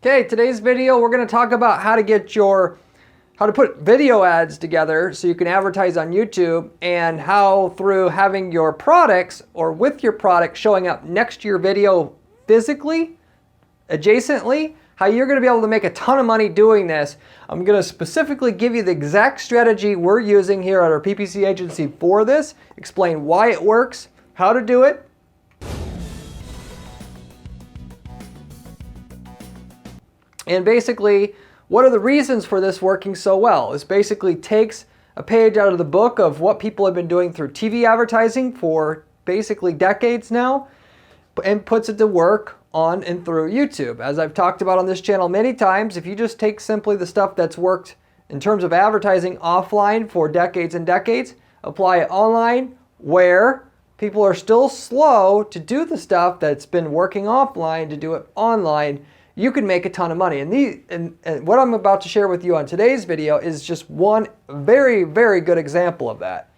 Okay, today's video we're going to talk about how to put video ads together so you can advertise on YouTube, and how through having your products or with your product showing up next to your video physically, adjacently, how you're going to be able to make a ton of money doing this. I'm going to specifically give you the exact strategy we're using here at our PPC agency for this, explain why it works, how to do it, and basically, what are the reasons for this working so well? This basically takes a page out of the book of what people have been doing through TV advertising for basically decades now, and puts it to work on and through YouTube. As I've talked about on this channel many times, if you just take simply the stuff that's worked in terms of advertising offline for decades and decades, apply it online where people are still slow to do the stuff that's been working offline to do it online, you can make a ton of money. And what I'm about to share with you on today's video is just one very, very good example of that.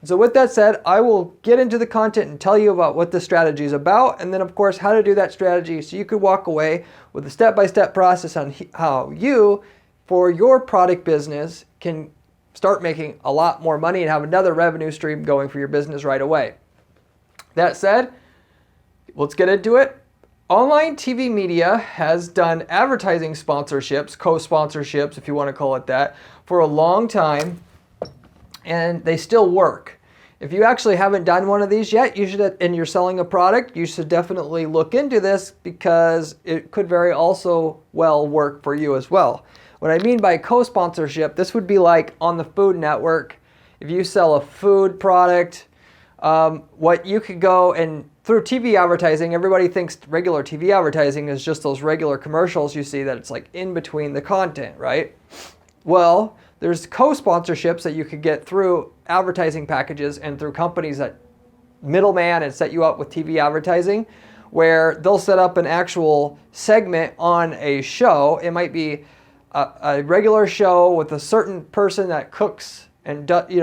So with that said, I will get into the content and tell you about what the strategy is about, and then of course how to do that strategy so you could walk away with a step-by-step process on how you, for your product business, can start making a lot more money and have another revenue stream going for your business right away. That said, let's get into it. Online TV media has done advertising sponsorships, co-sponsorships if you want to call it that, for a long time, and they still work. If you actually haven't done one of these yet, you should, and you're selling a product, you should definitely look into this because it could very also well work for you as well. What I mean by co-sponsorship, this would be like on the Food Network. If you sell a food product, what you could go and through TV advertising, everybody thinks regular TV advertising is just those regular commercials you see that it's like in between the content, right? Well, there's co-sponsorships that you could get through advertising packages and through companies that middleman and set you up with TV advertising, where they'll set up an actual segment on a show. It might be a regular show with a certain person that cooks and as you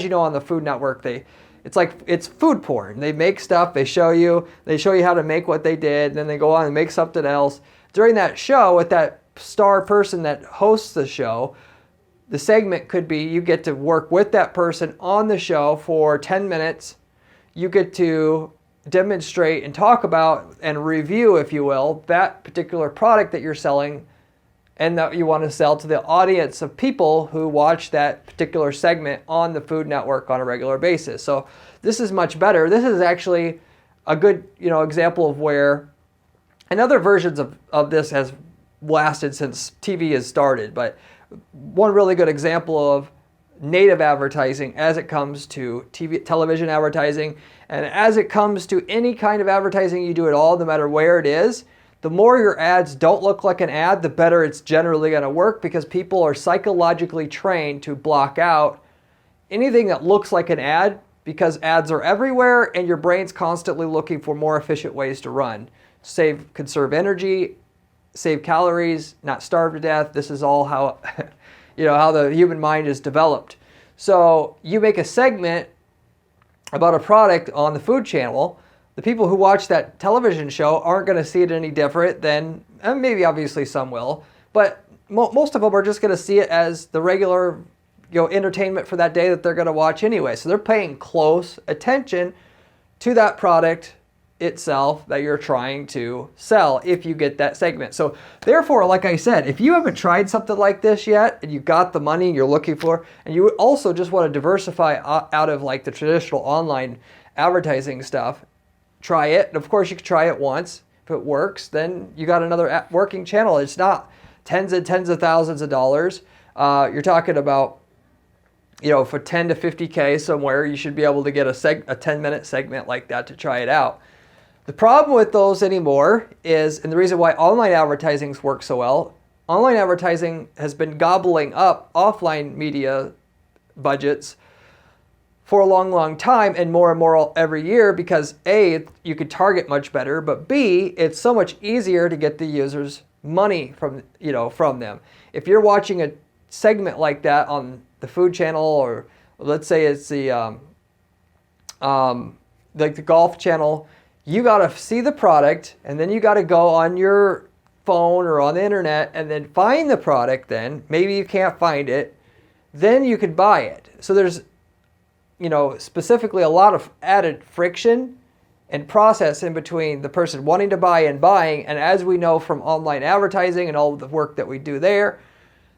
know on the Food Network, it's food porn. They make stuff, they show you how to make what they did, and then they go on and make something else. During that show, with that star person that hosts the show, the segment could be you get to work with that person on the show for 10 minutes. You get to demonstrate and talk about and review, if you will, that particular product that you're selling and that you want to sell to the audience of people who watch that particular segment on the Food Network on a regular basis. So this is much better. This is actually a good, example of where, and other versions of this has lasted since TV has started, but one really good example of native advertising as it comes to television advertising, and as it comes to any kind of advertising you do at all, no matter where it is, the more your ads don't look like an ad, the better it's generally going to work, because people are psychologically trained to block out anything that looks like an ad, because ads are everywhere and your brain's constantly looking for more efficient ways to run. Conserve energy, save calories, not starve to death. This is all how, how the human mind is developed. So you make a segment about a product on the Food Channel. The people who watch that television show aren't going to see it any different than, and maybe obviously some will, but most of them are just going to see it as the regular, entertainment for that day that they're going to watch anyway. So they're paying close attention to that product itself that you're trying to sell if you get that segment. So therefore, like I said, if you haven't tried something like this yet and you got the money you're looking for, and you also just want to diversify out of like the traditional online advertising stuff, try it. And of course, you can try it once. If it works, then you got another working channel. It's not tens and tens of thousands of dollars. You're talking about, for 10 to 50K somewhere, you should be able to get a 10-minute segment like that to try it out. The problem with those anymore is, and the reason why online advertising works so well, online advertising has been gobbling up offline media budgets for a long, long time, and more every year, because A, you could target much better, but B, it's so much easier to get the users money from them. If you're watching a segment like that on the Food Channel, or let's say it's the Golf Channel, you got to see the product, and then you got to go on your phone or on the internet and then find the product, then maybe you can't find it, then you could buy it. So there's, specifically a lot of added friction and process in between the person wanting to buy and buying. And as we know from online advertising and all of the work that we do there,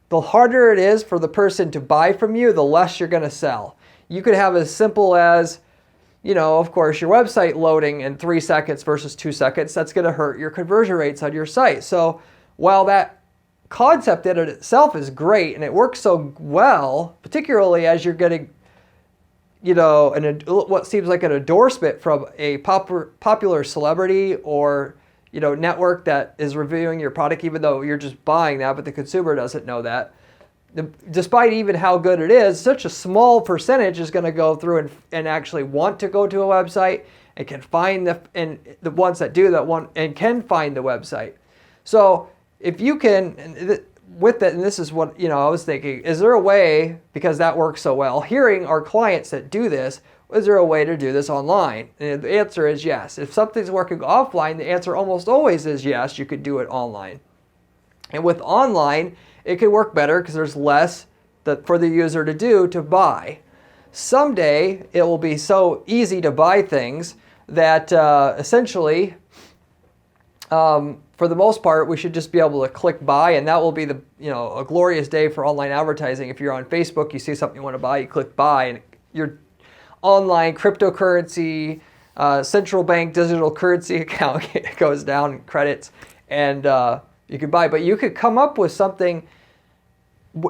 the harder it is for the person to buy from you, the less you're going to sell. You could have as simple as, of course, your website loading in 3 seconds versus 2 seconds. That's going to hurt your conversion rates on your site. So while that concept in it itself is great and it works so well, particularly as you're getting, what seems like an endorsement from a popular celebrity or, network that is reviewing your product, even though you're just buying that, but the consumer doesn't know that. Despite even how good it is, such a small percentage is going to go through and actually want to go to a website and can find the ones that do that one and can find the website. So if you can, with that, and this is what, I was thinking, is there a way, because that works so well, hearing our clients that do this, is there a way to do this online? And the answer is yes. If something's working offline, the answer almost always is yes, you could do it online. And with online, it could work better because there's less for the user to do to buy. Someday, it will be so easy to buy things that essentially, for the most part, we should just be able to click buy, and that will be a glorious day for online advertising. If you're on Facebook, you see something you want to buy, you click buy, and your online cryptocurrency, central bank digital currency account goes down in credits, and you can buy. But you could come up with something,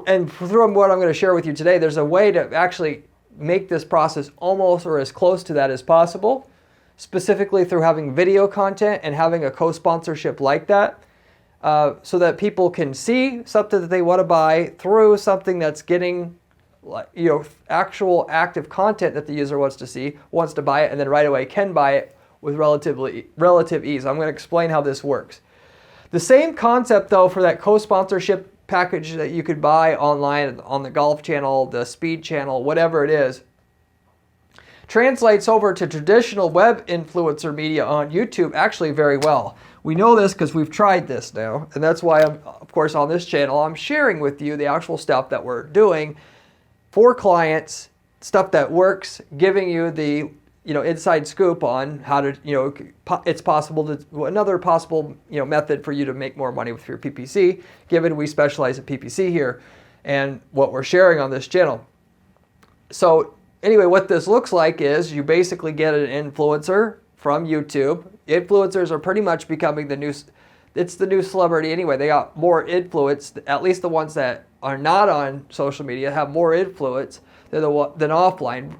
and through what I'm going to share with you today, there's a way to actually make this process almost or as close to that as possible, specifically through having video content and having a co-sponsorship like that, so that people can see something that they want to buy through something that's getting actual active content that the user wants to see, wants to buy it, and then right away can buy it with relative ease. I'm going to explain how this works. The same concept, though, for that co-sponsorship package that you could buy online on the Golf Channel, the Speed Channel, whatever it is, translates over to traditional web influencer media on YouTube actually very well. We know this because we've tried this now, and that's why of course, on this channel, I'm sharing with you the actual stuff that we're doing for clients, stuff that works, giving you the inside scoop on how to, it's possible to, another possible, method for you to make more money with your PPC, given we specialize in PPC here and what we're sharing on this channel. So anyway, what this looks like is you basically get an influencer from YouTube. Influencers are pretty much becoming it's the new celebrity anyway. They got more influence, at least the ones that are not on social media have more influence than offline.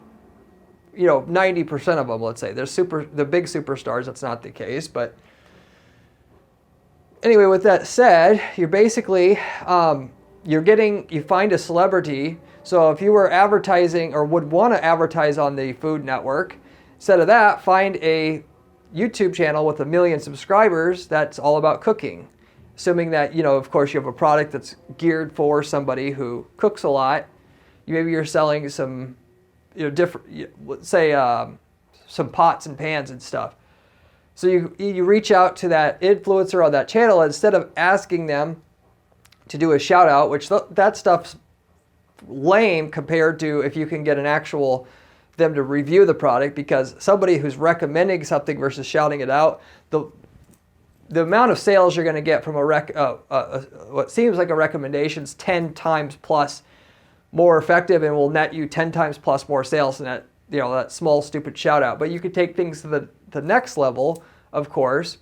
90% of them, let's say. The big superstars, that's not the case. But anyway, with that said, you're basically, you find a celebrity. So if you were advertising or would want to advertise on the Food Network, instead of that, find a YouTube channel with 1 million subscribers that's all about cooking. Assuming that, of course, you have a product that's geared for somebody who cooks a lot. Maybe you're selling some, different, let's say, some pots and pans and stuff. So you reach out to that influencer on that channel, instead of asking them to do a shout out, which that stuff's lame compared to if you can get them to review the product, because somebody who's recommending something versus shouting it out, the amount of sales you're going to get from what seems like a recommendation is 10 times plus more effective and will net you 10 times plus more sales than that small stupid shout out. But you could take things to the next level, of course,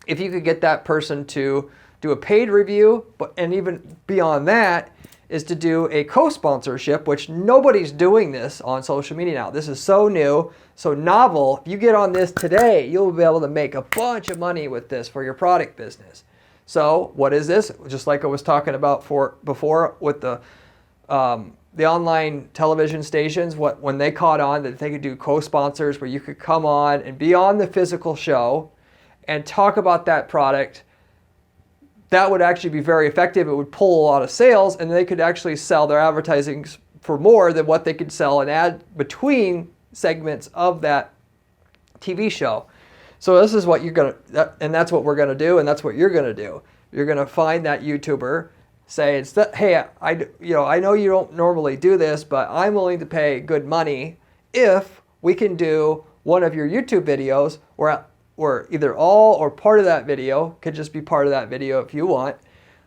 if you could get that person to do a paid review, and even beyond that is to do a co-sponsorship, which nobody's doing this on social media now. This is so new, so novel. If you get on this today, you'll be able to make a bunch of money with this for your product business. So what is this? Just like I was talking about before with the online television stations, when they caught on that they could do co-sponsors where you could come on and be on the physical show and talk about that product. That would actually be very effective. It would pull a lot of sales, and they could actually sell their advertising for more than what they could sell and add between segments of that TV show. So this is what you're going to, and that's what we're going to do, and that's what you're going to do. You're going to find that YouTuber, say, hey, I know you don't normally do this, but I'm willing to pay good money if we can do one of your YouTube videos where either all or part of that video, could just be part of that video if you want,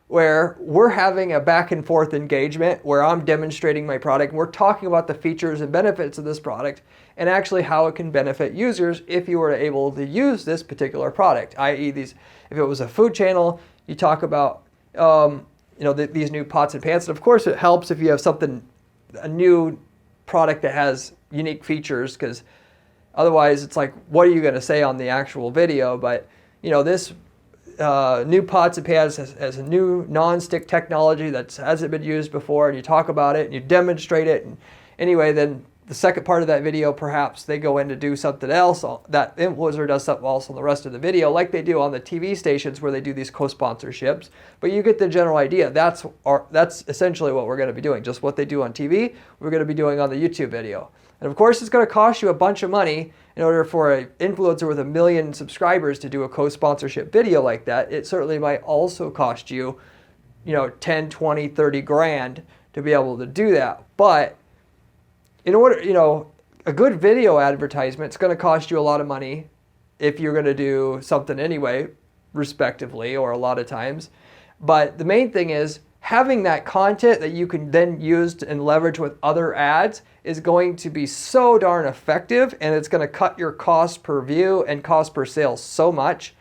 where we're having a back and forth engagement where I'm demonstrating my product and we're talking about the features and benefits of this product and actually how it can benefit users if you were able to use this particular product, i.e. if it was a food channel, you talk about these new pots and pans. And of course it helps if you have a new product that has unique features, because otherwise it's like, what are you going to say on the actual video? But this new pots and pans has a new non-stick technology that hasn't been used before, and you talk about it and you demonstrate it. And anyway, then the second part of that video, perhaps they go in to do something else. That influencer does something else on the rest of the video, like they do on the TV stations where they do these co-sponsorships. But you get the general idea. That's essentially what we're going to be doing. Just what they do on TV, we're going to be doing on the YouTube video. And of course, it's going to cost you a bunch of money in order for an influencer with 1 million subscribers to do a co-sponsorship video like that. It certainly might also cost you, 10, 20, 30 grand to be able to do that. But in order, a good video advertisement, it's going to cost you a lot of money if you're going to do something anyway, respectively, or a lot of times. But the main thing is having that content that you can then use and leverage with other ads is going to be so darn effective, and it's going to cut your cost per view and cost per sale so much.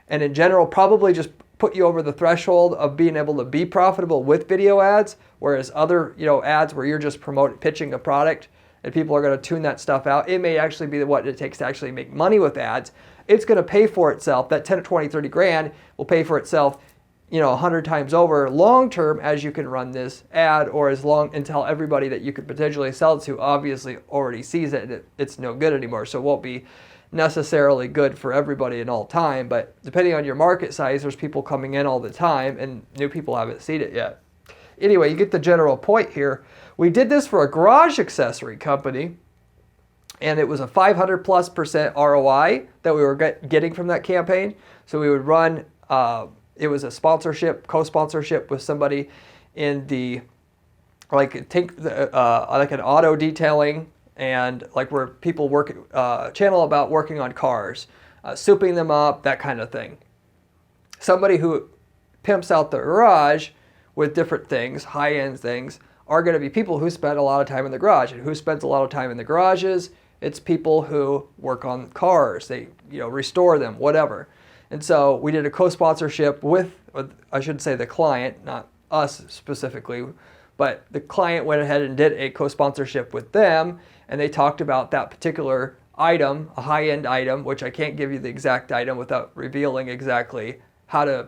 And in general, probably just put you over the threshold of being able to be profitable with video ads, whereas other ads where you're just pitching a product and people are going to tune that stuff out, it may actually be what it takes to actually make money with ads. It's going to pay for itself. That 10 or 20, 30 grand will pay for itself 100 times over long term as you can run this ad, or as long until everybody that you could potentially sell it to obviously already sees it and it's no good anymore. So it won't be necessarily good for everybody in all time, but depending on your market size, there's people coming in all the time and new people haven't seen it yet. Anyway, you get the general point here. We did this for a garage accessory company, and it was a 500+% ROI that we were getting from that campaign. So we would run, it was a sponsorship, co-sponsorship with somebody in the, like an auto detailing, and like where people work, channel about working on cars, souping them up, that kind of thing. Somebody who pimps out the garage with different things, high-end things, are going to be people who spend a lot of time in the garage. And who spends a lot of time in the garages? It's people who work on cars. They, restore them, whatever. And so we did a co-sponsorship with, I should say the client, not us specifically, but the client went ahead and did a co-sponsorship with them, and they talked about that particular item, a high-end item, which I can't give you the exact item without revealing exactly how to,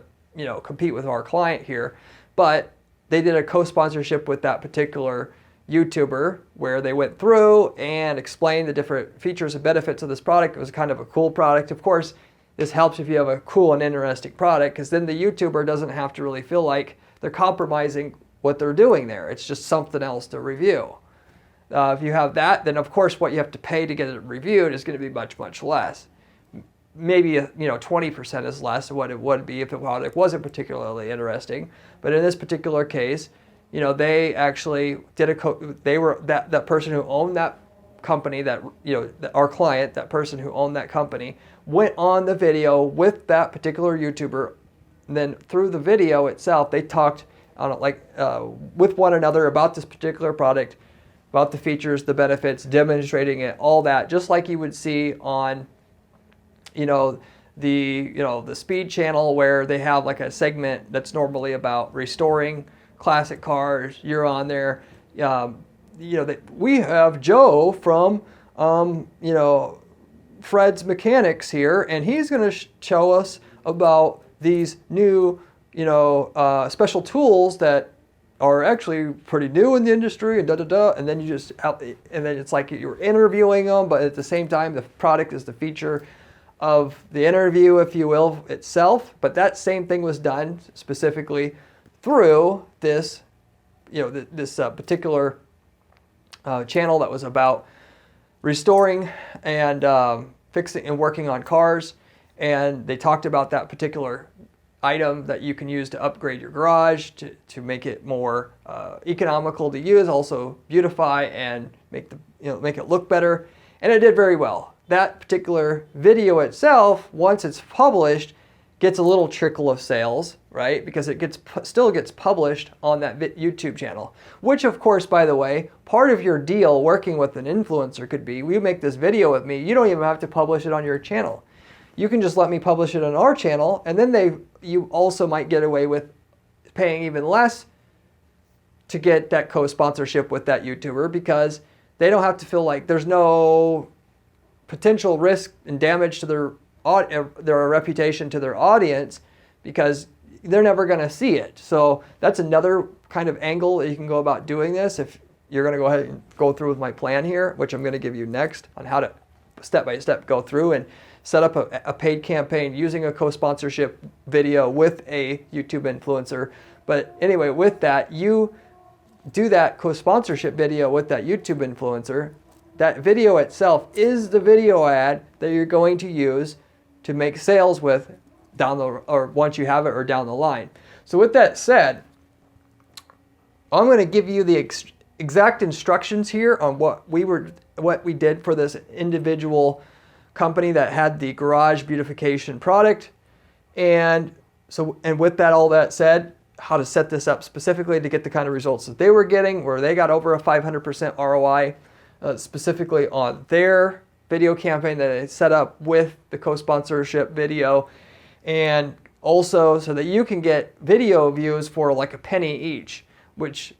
compete with our client here. But they did a co-sponsorship with that particular YouTuber where they went through and explained the different features and benefits of this product. It was kind of a cool product. Of course, this helps if you have a cool and interesting product, because then the YouTuber doesn't have to really feel like they're compromising what they're doing there. It's just something else to review. If you have that, then of course what you have to pay to get it reviewed is going to be much, much less. Maybe 20% is less than what it would be if the product wasn't particularly interesting. But in this particular case, they actually did they were that person who owned that company, that our client, that person who owned that company, went on the video with that particular YouTuber. And then through the video itself, they talked with one another about this particular product, about the features, the benefits, demonstrating it, all that, just like you would see on the speed channel, where they have like a segment that's normally about restoring classic cars. You're on there. We have Joe from Fred's Mechanics here, and he's going to show us about these new special tools that are actually pretty new in the industry, and and then and then it's like you're interviewing them, but at the same time the product is the feature of the interview, if you will, itself. But that same thing was done specifically through this, this particular channel that was about restoring and fixing and working on cars. And they talked about that particular item that you can use to upgrade your garage, to make it more economical to use, also beautify and make it look better. And it did very well. That particular video itself, once it's published, gets a little trickle of sales, right? Because it still gets published on that YouTube channel. Which, of course, by the way, part of your deal working with an influencer could be, we make this video with me, you don't even have to publish it on your channel. You can just let me publish it on our channel, and then you also might get away with paying even less to get that co-sponsorship with that YouTuber, because they don't have to feel like there's no potential risk and damage to their reputation to their audience, because they're never going to see it. So that's another kind of angle that you can go about doing this. If you're going to go ahead and go through with my plan here, which I'm going to give you next on how to step by step go through and set up a paid campaign using a co-sponsorship video with a YouTube influencer. But anyway, with that, you do that co-sponsorship video with that YouTube influencer. That video itself is the video ad that you're going to use to make sales with once you have it or down the line. So with that said, I'm going to give you the exact instructions here on what we did for this individual company that had the garage beautification product. And with that, all that said, how to set this up specifically to get the kind of results that they were getting, where they got over a 500% ROI, specifically on their video campaign that they set up with the co-sponsorship video. And also so that you can get video views for like a penny each, which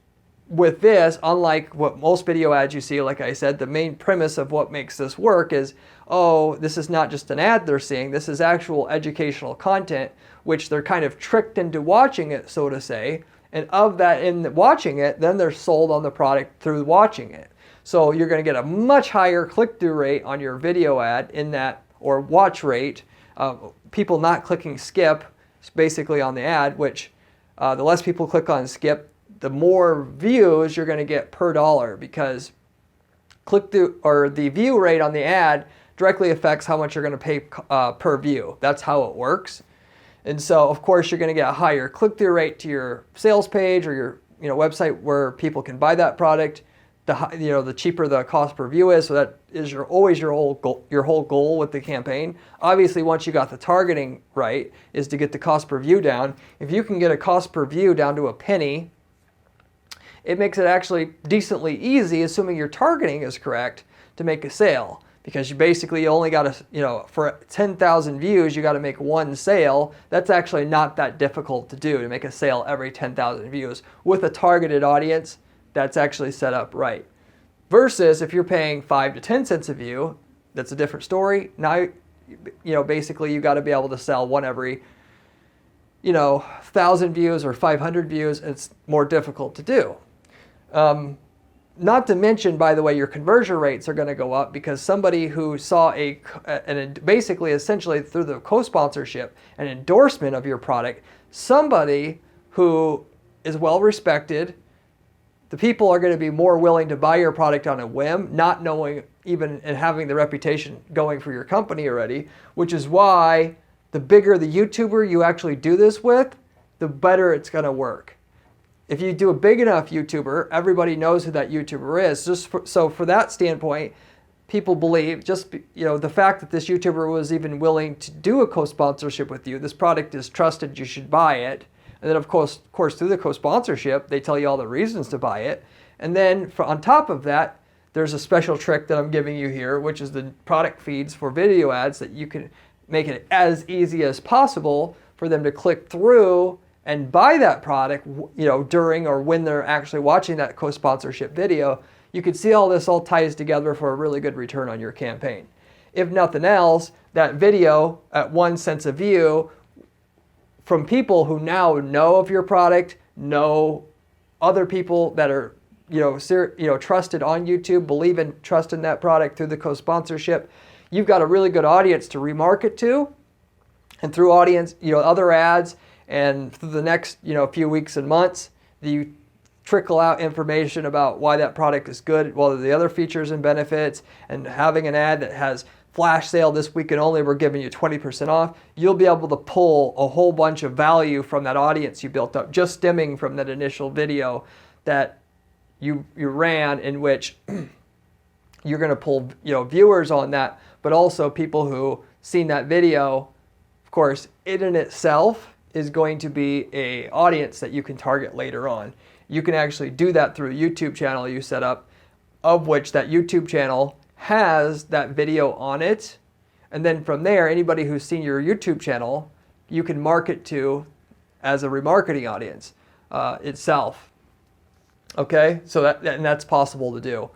with this, unlike what most video ads you see, like I said, the main premise of what makes this work is, oh, this is not just an ad they're seeing, this is actual educational content, which they're kind of tricked into watching it, so to say. And of that, in watching it, then they're sold on the product through watching it. So you're going to get a much higher click-through rate on your video ad in that, or watch rate, people not clicking skip, basically on the ad, which the less people click on skip, the more views you're going to get per dollar, because click-through or the view rate on the ad directly affects how much you're going to pay per view. That's how it works. And so, of course, you're going to get a higher click-through rate to your sales page or your website where people can buy that product. The cheaper the cost per view is, so that is always your whole goal with the campaign. Obviously, once you got the targeting right, is to get the cost per view down. If you can get a cost per view down to a penny, it makes it actually decently easy, assuming your targeting is correct, to make a sale. Because you only got to, for 10,000 views, you got to make one sale. That's actually not that difficult to do, to make a sale every 10,000 views. With a targeted audience, that's actually set up right. Versus if you're paying 5 to 10 cents a view, that's a different story. Now, basically you got to be able to sell one every, 1,000 views or 500 views. It's more difficult to do. Not to mention, by the way, your conversion rates are going to go up, because somebody who saw basically essentially through the co-sponsorship, an endorsement of your product, somebody who is well respected, the people are going to be more willing to buy your product on a whim, not knowing even and having the reputation going for your company already, which is why the bigger the YouTuber you actually do this with, the better it's going to work. If you do a big enough YouTuber, everybody knows who that YouTuber is. So for that standpoint, people believe the fact that this YouTuber was even willing to do a co-sponsorship with you, this product is trusted, you should buy it. And then of course through the co-sponsorship, they tell you all the reasons to buy it. And then on top of that, there's a special trick that I'm giving you here, which is the product feeds for video ads, that you can make it as easy as possible for them to click through and buy that product, during or when they're actually watching that co-sponsorship video. You can see all this all ties together for a really good return on your campaign. If nothing else, that video at 1 cent a view from people who now know of your product, know other people that are trusted on YouTube, believe and trust in that product through the co-sponsorship, you've got a really good audience to remarket to. And through audience, other ads, and through the next few weeks and months, you trickle out information about why that product is good, what are the other features and benefits, and having an ad that has flash sale this weekend only, we're giving you 20% off, you'll be able to pull a whole bunch of value from that audience you built up, just stemming from that initial video that you ran, in which you're going to pull viewers on that, but also people who seen that video. Of course, it in itself is going to be a audience that you can target later on. You can actually do that through a YouTube channel you set up, of which that YouTube channel has that video on it. And then from there, anybody who's seen your YouTube channel, you can market to as a remarketing audience itself. Okay, so that's possible to do.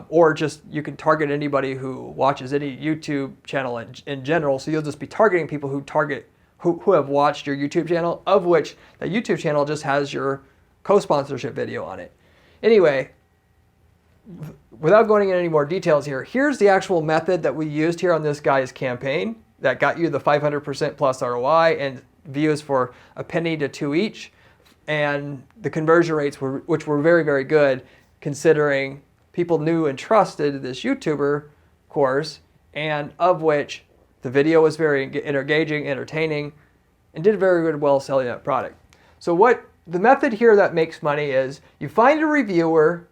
Or just you can target anybody who watches any YouTube channel in general. So you'll just be targeting people who have watched your YouTube channel, of which that YouTube channel just has your co-sponsorship video on it. Anyway, without going into any more details here, here's the actual method that we used here on this guy's campaign that got you the 500% plus ROI and views for a penny to 2 each. And the conversion rates which were very, very good, considering people knew and trusted this YouTuber course, and of which the video was very engaging, entertaining, and did very well selling that product. So what the method here that makes money is you find a reviewer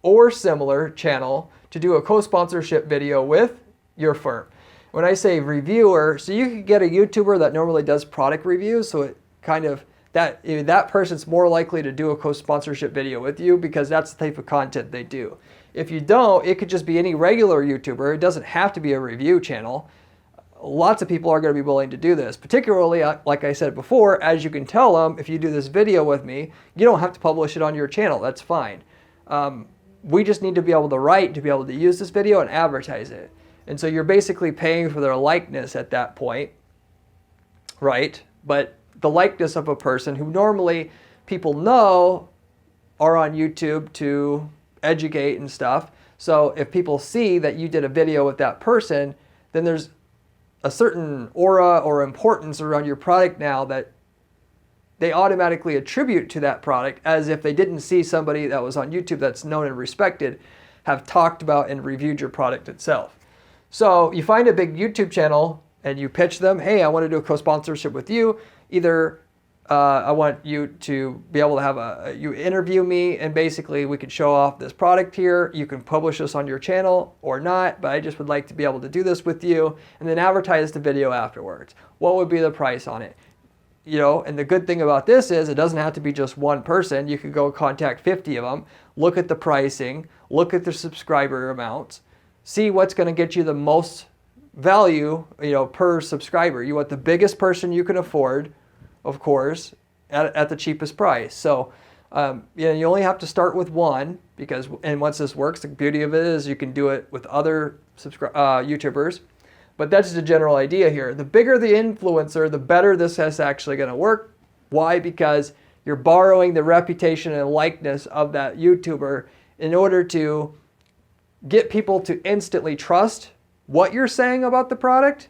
or similar channel to do a co-sponsorship video with your firm. When I say reviewer, so you could get a YouTuber that normally does product reviews, so it kind of that person's more likely to do a co-sponsorship video with you because that's the type of content they do. If you don't, it could just be any regular YouTuber. It doesn't have to be a review channel. Lots of people are going to be willing to do this, particularly, like I said before, as you can tell them, if you do this video with me, you don't have to publish it on your channel. That's fine. We just need to be able to use this video and advertise it. And so you're basically paying for their likeness at that point, right? But the likeness of a person who normally people know are on YouTube to educate and stuff. So if people see that you did a video with that person, then there's a certain aura or importance around your product now that they automatically attribute to that product, as if they didn't see somebody that was on YouTube that's known and respected have talked about and reviewed your product itself. So you find a big YouTube channel and you pitch them, hey, I want to do a co-sponsorship with you. Either I want you to be able to have you interview me, and basically we can show off this product here. You can publish this on your channel or not, but I just would like to be able to do this with you, and then advertise the video afterwards. What would be the price on it? And the good thing about this is it doesn't have to be just one person. You could go contact 50 of them, look at the pricing, look at the subscriber amounts, see what's going to get you the most value, per subscriber. You want the biggest person you can afford, of course, at the cheapest price. So, you only have to start with one, and once this works, the beauty of it is you can do it with other YouTubers. But that's the general idea here. The bigger the influencer, the better this is actually going to work. Why? Because you're borrowing the reputation and likeness of that YouTuber in order to get people to instantly trust what you're saying about the product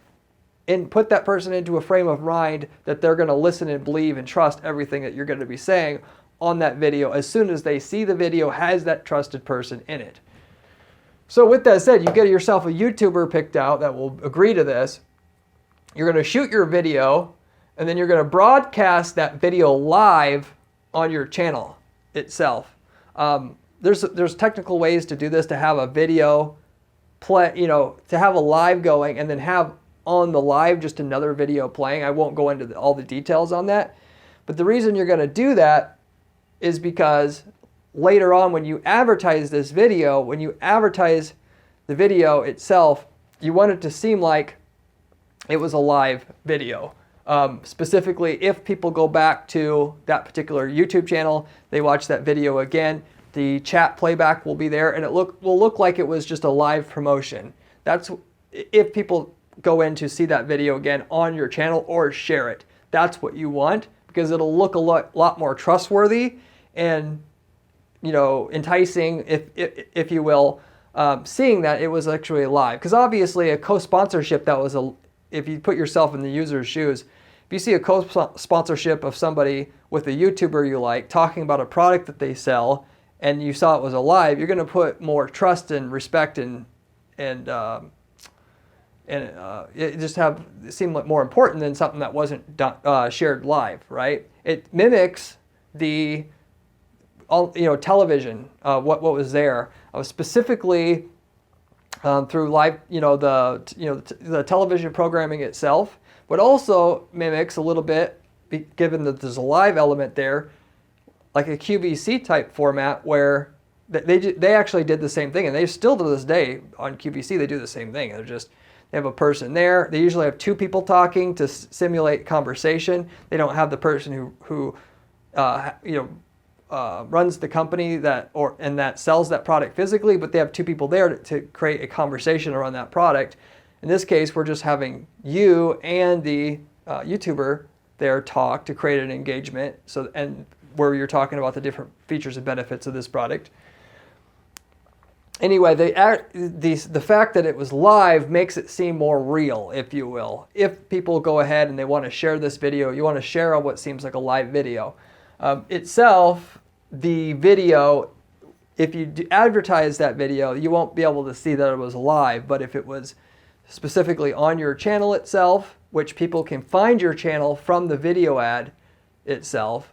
and put that person into a frame of mind that they're going to listen and believe and trust everything that you're going to be saying on that video as soon as they see the video has that trusted person in it. So with that said, you get yourself a YouTuber picked out that will agree to this. You're going to shoot your video, and then you're going to broadcast that video live on your channel itself. There's technical ways to do this, to have a video play, to have a live going and then have on the live just another video playing. I won't go into all the details on that. But the reason you're going to do that is because later on when you advertise this video, when you advertise the video itself, you want it to seem like it was a live video. Specifically, if people go back to that particular YouTube channel, they watch that video again, the chat playback will be there and it will look like it was just a live promotion. That's if people go in to see that video again on your channel or share it. That's what you want, because it'll look a lot more trustworthy and enticing, if you will, seeing that it was actually live. Because obviously a co-sponsorship that was if you put yourself in the user's shoes, if you see a co-sponsorship of somebody with a YouTuber you like talking about a product that they sell and you saw it was alive, you're going to put more trust and respect and and it just it seemed like more important than something that wasn't shared live, right? It mimics the television, what was there, specifically through live, the television programming itself, but also mimics a little bit, given that there's a live element there, like a QVC type format where they actually did the same thing, and they still to this day on QVC they do the same thing. They have a person there. They usually have two people talking to simulate conversation. They don't have the person who runs the company that sells that product physically, but they have two people there to create a conversation around that product. In this case, we're just having you and the YouTuber there talk to create an engagement. And where you're talking about the different features and benefits of this product. Anyway, the fact that it was live makes it seem more real, if you will. If people go ahead and they want to share this video, you want to share on what seems like a live video. Itself, the video, if you advertise that video, you won't be able to see that it was live, but if it was specifically on your channel itself, which people can find your channel from the video ad itself,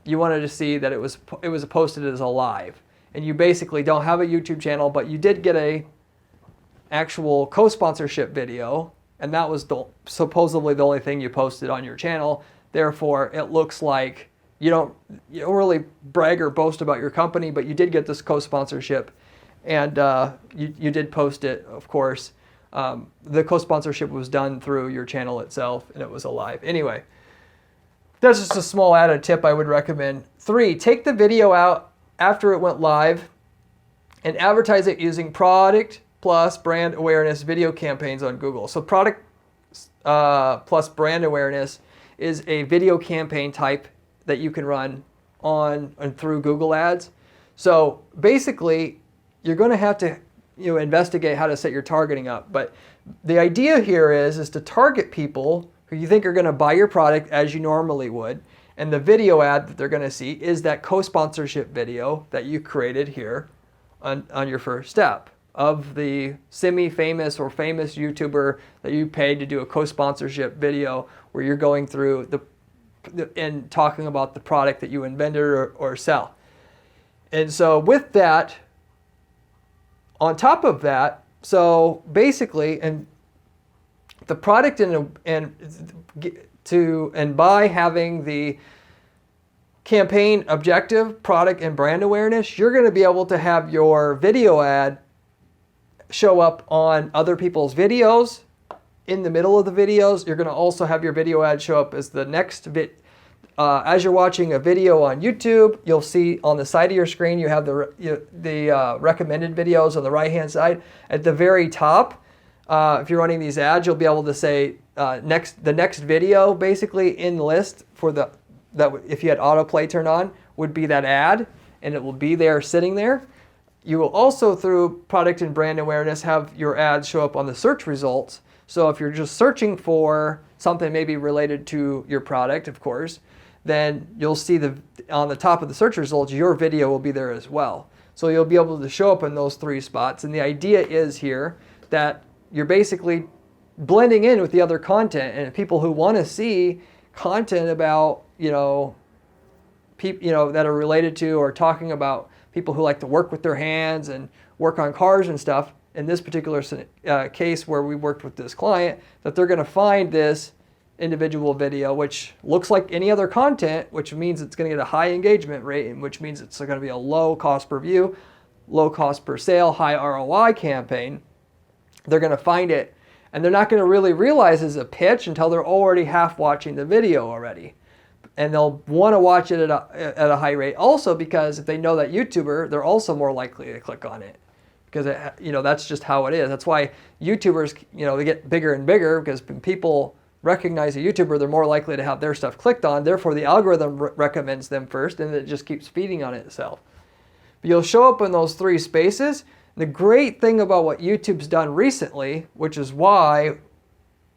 you wanted to see that it was posted as a live. And you basically don't have a YouTube channel, but you did get a actual co-sponsorship video, and that was supposedly the only thing you posted on your channel. Therefore, it looks like you don't really brag or boast about your company, but you did get this co-sponsorship, and you did post it, of course. The co-sponsorship was done through your channel itself, and it was a live. Anyway, that's just a small added tip I would recommend. 3, take the video out after it went live and advertise it using product plus brand awareness video campaigns on Google. So product plus brand awareness is a video campaign type that you can run on and through Google Ads. So basically, you're going to have to investigate how to set your targeting up. But the idea here is to target people who you think are going to buy your product as you normally would. And the video ad that they're going to see is that co-sponsorship video that you created here on your first step of the semi-famous or famous YouTuber that you paid to do a co-sponsorship video where you're going through and talking about the product that you invented or sell. And so with that, on top of that, so basically, and the product and by having the campaign objective, product, and brand awareness, you're going to be able to have your video ad show up on other people's videos in the middle of the videos. You're going to also have your video ad show up as the next as you're watching a video on YouTube, you'll see on the side of your screen you have the recommended videos on the right hand side. At the very top, if you're running these ads, you'll be able to say the next video basically in the list if you had autoplay turned on would be that ad, and it will be there sitting there. You will also, through product and brand awareness, have your ads show up on the search results. So if you're just searching for something maybe related to your product, of course, then you'll see on the top of the search results, your video will be there as well. So you'll be able to show up in those 3 spots. And the idea is here that you're basically blending in with the other content, and people who want to see content about, that are related to or talking about people who like to work with their hands and work on cars and stuff. In this particular case where we worked with this client, that they're going to find this individual video, which looks like any other content, which means it's going to get a high engagement rate, and which means it's going to be a low cost per view, low cost per sale, high ROI campaign. They're going to find it, and they're not going to really realize it's a pitch until they're already half watching the video already. And they'll want to watch it at a high rate also, because if they know that YouTuber, they're also more likely to click on it. Because that's just how it is. That's why YouTubers, they get bigger and bigger, because when people recognize a YouTuber, they're more likely to have their stuff clicked on. Therefore, the algorithm recommends them first, and it just keeps feeding on itself. But you'll show up in those 3 spaces. The great thing about what YouTube's done recently, which is why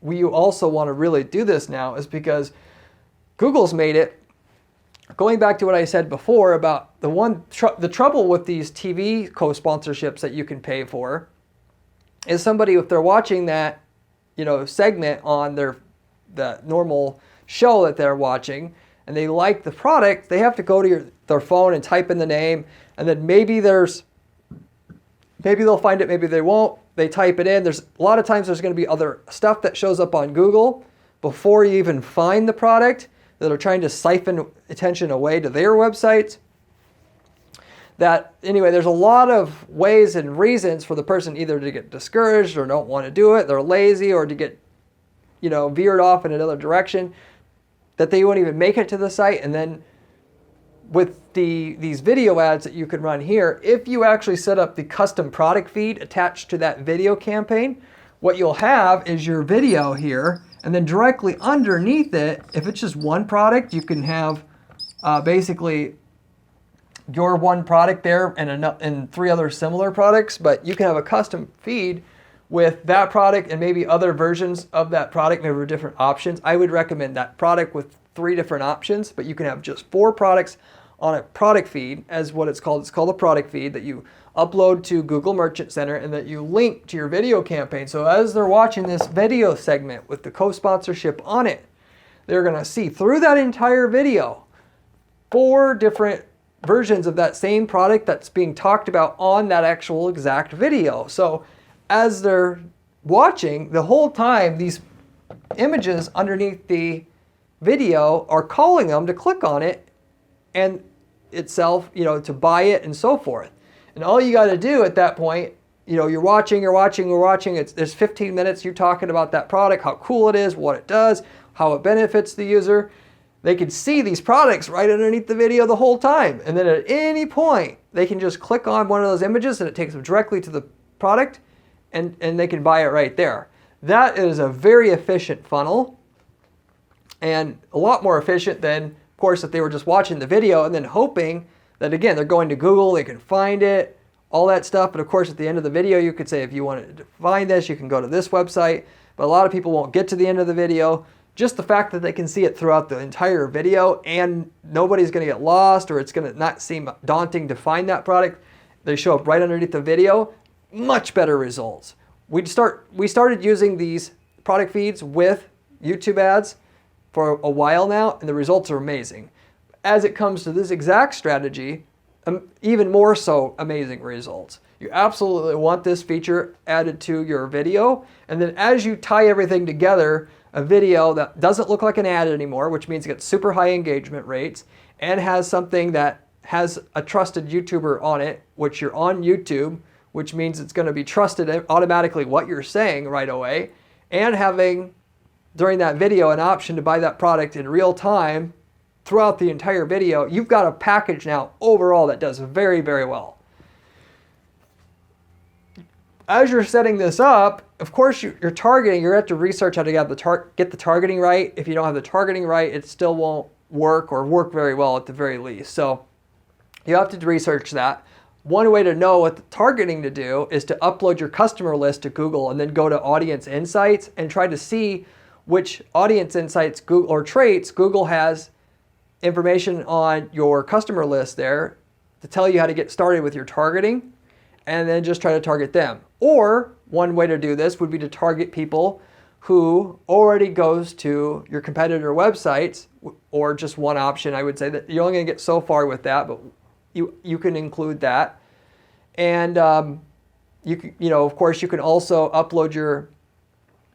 we also want to really do this now, is because Google's made it. Going back to what I said before about the trouble with these TV co-sponsorships that you can pay for is somebody, if they're watching that segment on the normal show that they're watching, and they like the product, they have to go to their phone and type in the name, and then maybe they'll find it, maybe they won't. They type it in. There's a lot of times there's going to be other stuff that shows up on Google before you even find the product that are trying to siphon attention away to their websites. Anyway, there's a lot of ways and reasons for the person either to get discouraged or don't want to do it, they're lazy, or to get veered off in another direction, that they won't even make it to the site. And then with these video ads that you can run here, if you actually set up the custom product feed attached to that video campaign, what you'll have is your video here, and then directly underneath it, if it's just one product, you can have basically your one product there and 3 other similar products, but you can have a custom feed with that product and maybe other versions of that product, maybe with different options. I would recommend that product with 3 different options, but you can have just 4 products on a product feed, as what it's called. It's called a product feed that you upload to Google Merchant Center and that you link to your video campaign. So as they're watching this video segment with the co-sponsorship on it, they're going to see through that entire video 4 different versions of that same product that's being talked about on that actual exact video. So as they're watching the whole time, these images underneath the video are calling them to click on it and itself, to buy it and so forth. And all you got to do at that point, you're watching. There's 15 minutes you're talking about that product, how cool it is, what it does, how it benefits the user. They can see these products right underneath the video the whole time. And then at any point, they can just click on one of those images and it takes them directly to the product, and they can buy it right there. That is a very efficient funnel, and a lot more efficient than, of course, if they were just watching the video and then hoping that, again, they're going to Google, they can find it, all that stuff. But of course, at the end of the video, you could say, if you wanted to find this, you can go to this website. But a lot of people won't get to the end of the video. Just the fact that they can see it throughout the entire video and nobody's going to get lost, or it's going to not seem daunting to find that product, they show up right underneath the video, much better results. We started using these product feeds with YouTube ads for a while now, and the results are amazing. As it comes to this exact strategy, even more so amazing results. You absolutely want this feature added to your video, and then as you tie everything together, a video that doesn't look like an ad anymore, which means it gets super high engagement rates, and has something that has a trusted YouTuber on it, which you're on YouTube, which means it's going to be trusted automatically what you're saying right away, and having during that video an option to buy that product in real time throughout the entire video. You've got a package now overall that does very, very well. As you're setting this up, of course, you're targeting. You're going to have to research how to get the targeting right. If you don't have the targeting right, it still won't work, or work very well at the very least. So you have to research that. One way to know what the targeting to do is to upload your customer list to Google and then go to Audience Insights and try to see which Audience Insights or traits Google has information on your customer list there to tell you how to get started with your targeting, and then just try to target them. Or one way to do this would be to target people who already goes to your competitor websites, or just one option. I would say that you're only going to get so far with that, but you can include that. And of course, you can also upload your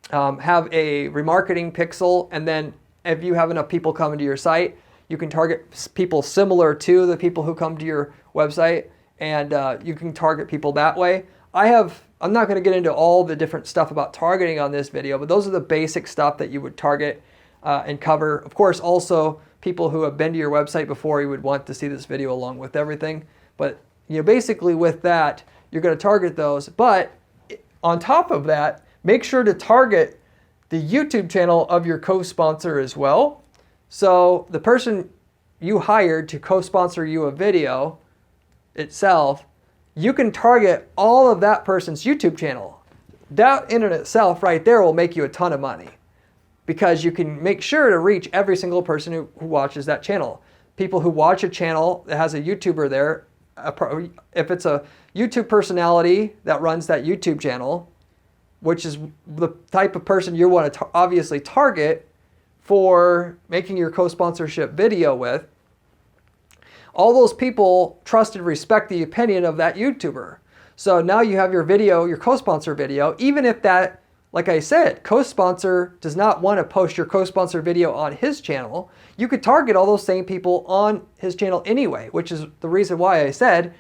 have a remarketing pixel, and then if you have enough people coming to your site, you can target people similar to the people who come to your website, and you can target people that way. I'm not going to get into all the different stuff about targeting on this video, but those are the basic stuff that you would target and cover. Of course, also people who have been to your website before, you would want to see this video along with everything. But basically with that, you're going to target those. But on top of that, make sure to target the YouTube channel of your co-sponsor as well. So the person you hired to co-sponsor you a video itself, you can target all of that person's YouTube channel. That in and itself right there will make you a ton of money, because you can make sure to reach every single person who watches that channel. People who watch a channel that has a YouTuber there, if it's a YouTube personality that runs that YouTube channel, which is the type of person you want to obviously target for making your co-sponsorship video with, all those people trust and respect the opinion of that YouTuber. So now you have your video, your co-sponsor video, even if that, like I said, co-sponsor does not want to post your co-sponsor video on his channel, you could target all those same people on his channel anyway, which is the reason why I said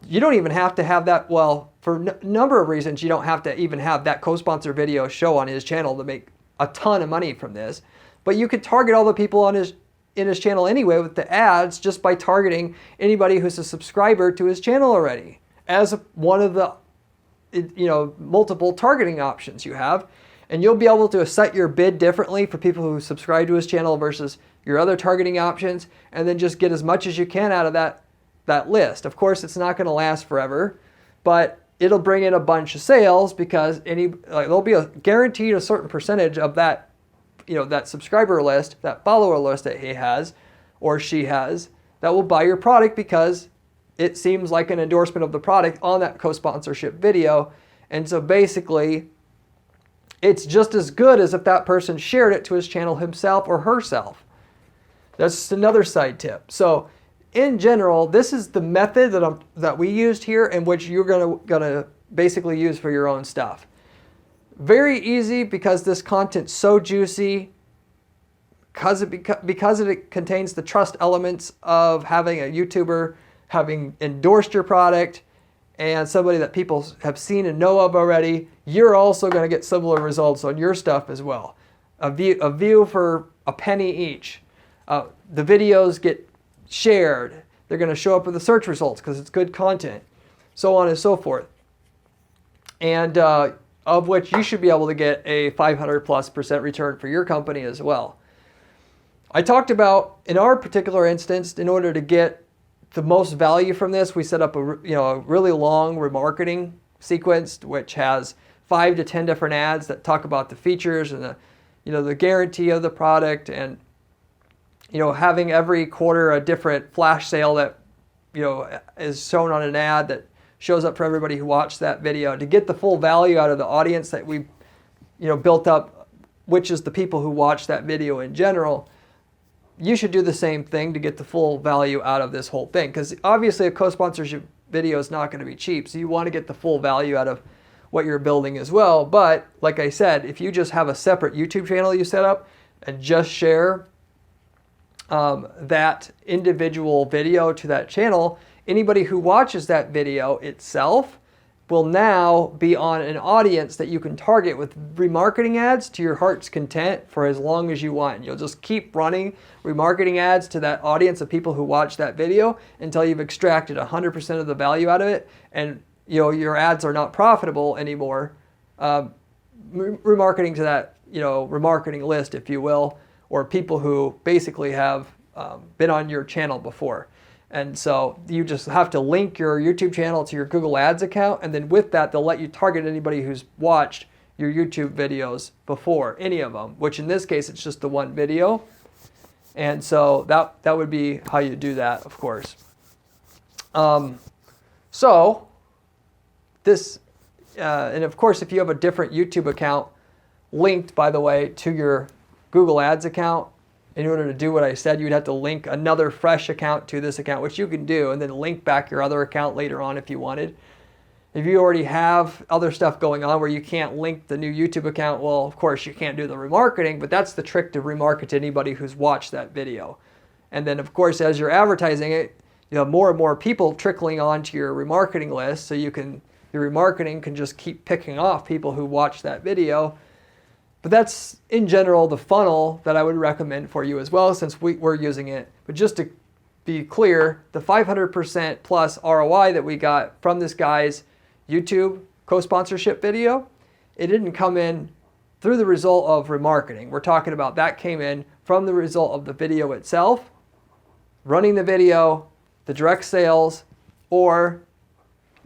you don't even have to have that, well, for a number of reasons, you don't have to even have that co-sponsor video show on his channel to make a ton of money from this. But you could target all the people in his channel anyway with the ads just by targeting anybody who's a subscriber to his channel already as one of the multiple targeting options you have. And you'll be able to set your bid differently for people who subscribe to his channel versus your other targeting options, and then just get as much as you can out of that list. Of course, it's not going to last forever, but it'll bring in a bunch of sales because there'll be a guaranteed a certain percentage of that, that subscriber list, that follower list that he has or she has, that will buy your product because it seems like an endorsement of the product on that co-sponsorship video. And so basically, it's just as good as if that person shared it to his channel himself or herself. That's just another side tip. So in general, this is the method that we used here, and which you're gonna basically use for your own stuff. Very easy because this content's so juicy, because it contains the trust elements of having a YouTuber having endorsed your product and somebody that people have seen and know of already. You're also going to get similar results on your stuff as well. A view for a penny each. The videos get shared. They're going to show up in the search results because it's good content, so on and so forth. And of which you should be able to get a 500+% return for your company as well. I talked about, in our particular instance, in order to get the most value from this, we set up a really long remarketing sequence, which has 5 to 10 different ads that talk about the features and the guarantee of the product, and having every quarter a different flash sale that is shown on an ad that shows up for everybody who watched that video to get the full value out of the audience that we built up, which is the people who watch that video in general. You should do the same thing to get the full value out of this whole thing, because obviously a co-sponsorship video is not going to be cheap, so you want to get the full value out of what you're building as well. But like I said, if you just have a separate YouTube channel you set up and just share that individual video to that channel, anybody who watches that video itself will now be on an audience that you can target with remarketing ads to your heart's content for as long as you want. You'll just keep running remarketing ads to that audience of people who watch that video until you've extracted 100% of the value out of it, and your ads are not profitable anymore. Remarketing to that remarketing list, if you will, or people who basically have been on your channel before. And so you just have to link your YouTube channel to your Google Ads account, and then with that, they'll let you target anybody who's watched your YouTube videos before, any of them, which in this case, it's just the one video. And so that would be how you do that, of course. So this, and of course, if you have a different YouTube account linked, by the way, to your Google Ads account, in order to do what I said, you'd have to link another fresh account to this account, which you can do, and then link back your other account later on if you wanted. If you already have other stuff going on where you can't link the new YouTube account, well, of course, you can't do the remarketing, but that's the trick to remarket to anybody who's watched that video. And then, of course, as you're advertising it, you have more and more people trickling onto your remarketing list, so your remarketing can just keep picking off people who watch that video. But that's, in general, the funnel that I would recommend for you as well, since we're using it. But just to be clear, the 500% plus ROI that we got from this guy's YouTube co-sponsorship video, it didn't come in through the result of remarketing. We're talking about that came in from the result of the video itself, running the video, the direct sales, or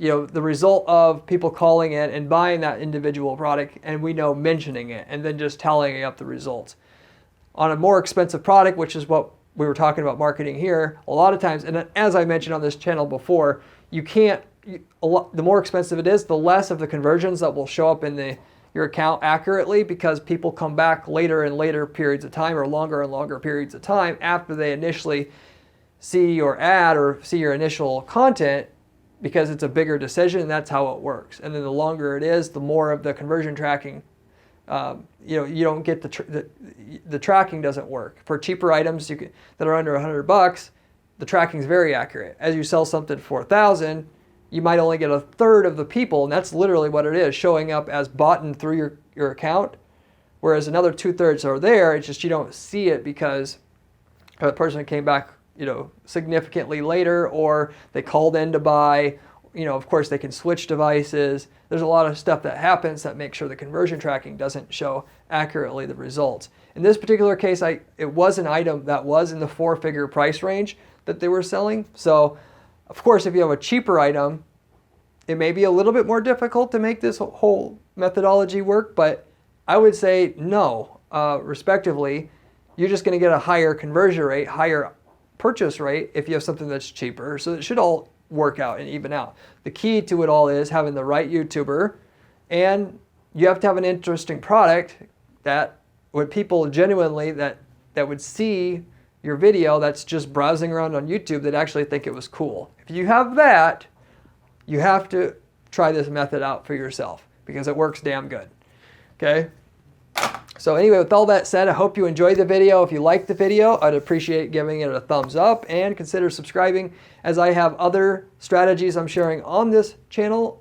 the result of people calling in and buying that individual product, and we know mentioning it and then just tallying up the results. On a more expensive product, which is what we were talking about marketing here, a lot of times, and as I mentioned on this channel before, you can't, the more expensive it is, the less of the conversions that will show up in your account accurately, because people come back later and later periods of time, or longer and longer periods of time after they initially see your ad or see your initial content, because it's a bigger decision, and that's how it works. And then the longer it is, the more of the conversion tracking, you don't get the tracking doesn't work. For cheaper items that are under $100, the tracking is very accurate. As you sell something for $1,000, you might only get a third of the people, and that's literally what it is, showing up as bought through your account, whereas another 2/3 are there. It's just you don't see it because the person came back, significantly later, or they called in to buy. Of course, they can switch devices. There's a lot of stuff that happens that makes sure the conversion tracking doesn't show accurately the results. In this particular case, it was an item that was in the 4-figure price range that they were selling. So, of course, if you have a cheaper item, it may be a little bit more difficult to make this whole methodology work, but I would say no, respectively. You're just going to get a higher conversion rate, higher purchase rate if you have something that's cheaper. So it should all work out and even out. The key to it all is having the right YouTuber, and you have to have an interesting product that would people genuinely that would see your video that's just browsing around on YouTube that actually think it was cool. If you have that, you have to try this method out for yourself because it works damn good. Okay? So anyway, with all that said, I hope you enjoyed the video. If you liked the video, I'd appreciate giving it a thumbs up and consider subscribing, as I have other strategies I'm sharing on this channel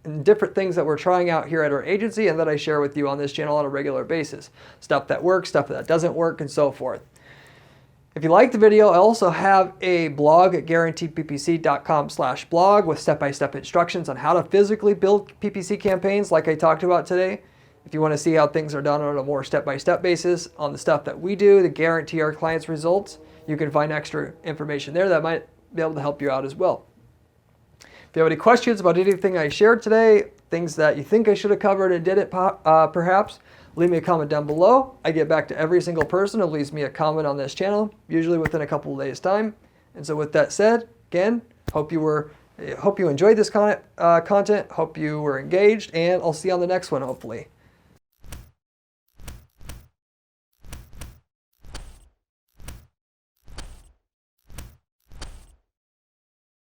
and different things that we're trying out here at our agency and that I share with you on this channel on a regular basis. Stuff that works, stuff that doesn't work, and so forth. If you liked the video, I also have a blog at guaranteedppc.com/blog with step-by-step instructions on how to physically build PPC campaigns like I talked about today. If you want to see how things are done on a more step-by-step basis on the stuff that we do to guarantee our clients results, you can find extra information there that might be able to help you out as well. If you have any questions about anything I shared today, things that you think I should have covered and didn't perhaps, leave me a comment down below. I get back to every single person who leaves me a comment on this channel, usually within a couple of days' time. And so with that said, again, hope you enjoyed this content, hope you were engaged, and I'll see you on the next one, hopefully.